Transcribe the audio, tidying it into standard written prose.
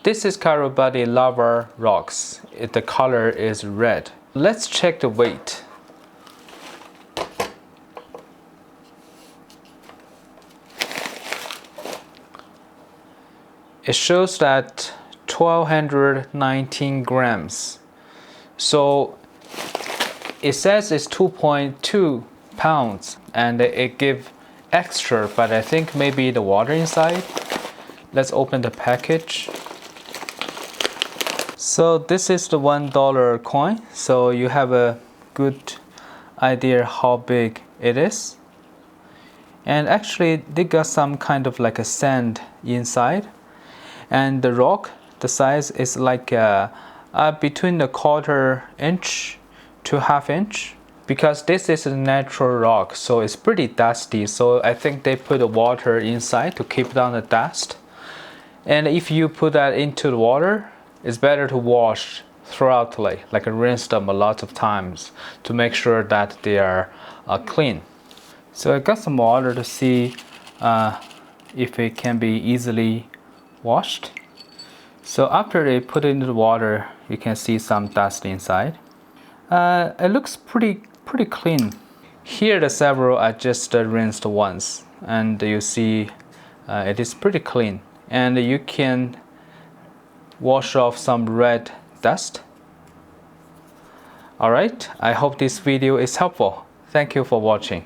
This is CARURBODY lava rocks. The color is red. Let's check the weight. It shows that 1219 grams. So it says it's 2.2 pounds and it gives extra, but I think maybe the water inside. Let's open the package. So this is the $1 coin. So you have a good idea how big it is. And actually they got some kind of like a sand inside. And the rock, the size is like between a 1/4 inch to 1/2 inch. Because this is a natural rock, so it's pretty dusty. So I think they put the water inside to keep down the dust. And if you put that into the water, it's better to wash thoroughly, like rinse them a lot of times to make sure that they are clean. So I got some water to see if it can be easily washed. So after they put it into the water, you can see some dust inside. It looks pretty clean. Here the several I just rinsed once, and you see it is pretty clean, and you can wash off some red dust. Alright, I hope this video is helpful. Thank you for watching.